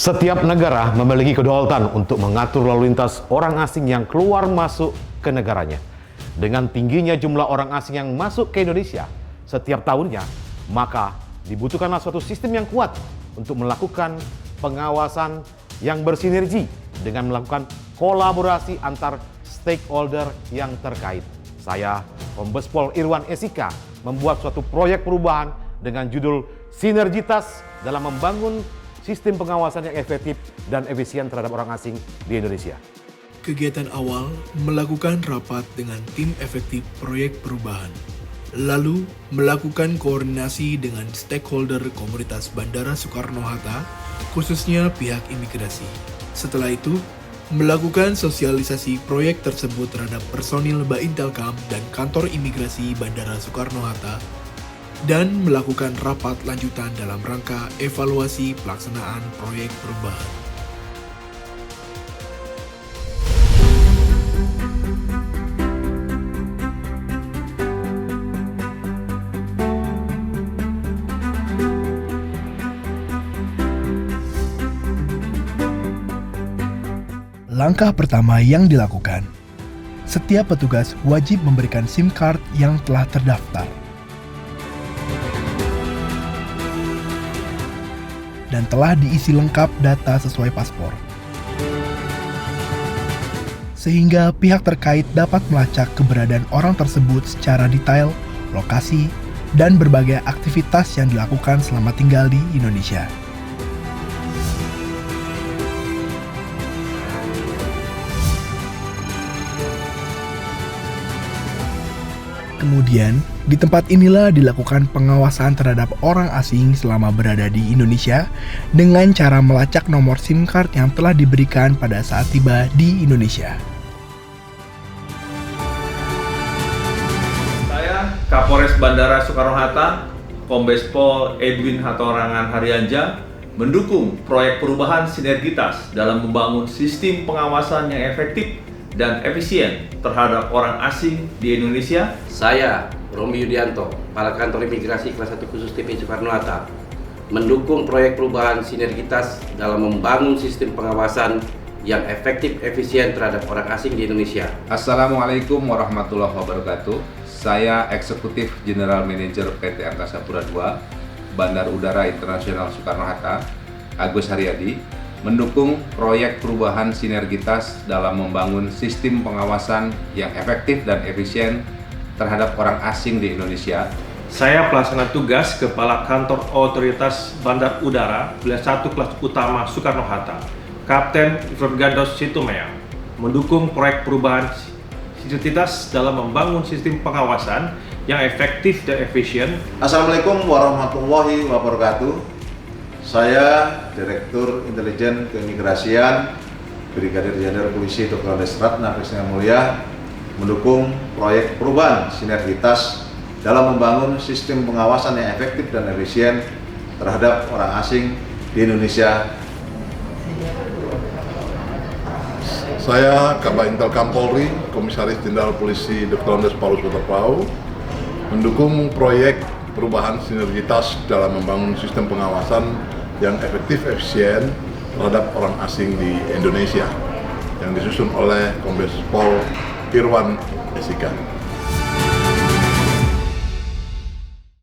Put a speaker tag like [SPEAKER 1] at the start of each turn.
[SPEAKER 1] Setiap negara memiliki kedaulatan untuk mengatur lalu lintas orang asing yang keluar masuk ke negaranya. Dengan tingginya jumlah orang asing yang masuk ke Indonesia setiap tahunnya, maka dibutuhkanlah suatu sistem yang kuat untuk melakukan pengawasan yang bersinergi dengan melakukan kolaborasi antar stakeholder yang terkait. Saya, Kombes Pol Irwan Esika, membuat suatu proyek perubahan dengan judul Sinergitas dalam membangun sistem pengawasan yang efektif dan efisien terhadap orang asing di Indonesia.
[SPEAKER 2] Kegiatan awal melakukan rapat dengan tim efektif proyek perubahan. Lalu melakukan koordinasi dengan stakeholder komunitas Bandara Soekarno-Hatta, khususnya pihak imigrasi. Setelah itu, melakukan sosialisasi proyek tersebut terhadap personil Baintelkam dan kantor imigrasi Bandara Soekarno-Hatta, dan melakukan rapat lanjutan dalam rangka evaluasi pelaksanaan proyek perubahan. Langkah pertama yang dilakukan, setiap petugas wajib memberikan SIM card yang telah terdaftar dan telah diisi lengkap data sesuai paspor, sehingga pihak terkait dapat melacak keberadaan orang tersebut secara detail, lokasi, dan berbagai aktivitas yang dilakukan selama tinggal di Indonesia. Kemudian, di tempat inilah dilakukan pengawasan terhadap orang asing selama berada di Indonesia dengan cara melacak nomor SIM card yang telah diberikan pada saat tiba di Indonesia.
[SPEAKER 3] Saya, Kapolres Bandara Soekarno-Hatta, Kombes Pol Edwin Hatorangan Haryanja, mendukung proyek perubahan sinergitas dalam membangun sistem pengawasan yang efektif dan efisien terhadap orang asing di Indonesia.
[SPEAKER 4] Saya, Romi Yudianto, Kepala Kantor Imigrasi Kelas 1 Khusus TPI Soekarno-Hatta, mendukung proyek perubahan sinergitas dalam membangun sistem pengawasan yang efektif efisien terhadap orang asing di Indonesia.
[SPEAKER 5] Assalamualaikum warahmatullahi wabarakatuh. Saya Eksekutif General Manager PT Angkasa Pura II, Bandar Udara Internasional Soekarno-Hatta, Agus Haryadi, mendukung proyek perubahan sinergitas dalam membangun sistem pengawasan yang efektif dan efisien terhadap orang asing di Indonesia.
[SPEAKER 3] Saya pelaksana tugas Kepala Kantor Otoritas Bandar Udara Wilayah 1 Kelas Utama Soekarno-Hatta, Kapten Ifrod Situmea, mendukung proyek perubahan sinergitas dalam membangun sistem pengawasan yang efektif dan efisien.
[SPEAKER 6] Assalamualaikum warahmatullahi wabarakatuh. Saya Direktur Intelijen Keimigrasian Brigadir Jenderal Polisi Dr. Andes Ratna Kristina Mulia, mendukung proyek perubahan sinergitas dalam membangun sistem pengawasan yang efektif dan efisien terhadap orang asing di Indonesia.
[SPEAKER 7] Saya Kabaintelkam Polri, Komisaris Jenderal Polisi Dr. Andes Paulus Waterpau, mendukung proyek perubahan sinergitas dalam membangun sistem pengawasan yang efektif efisien terhadap orang asing di Indonesia yang disusun oleh Kombes Pol Irwan Esika.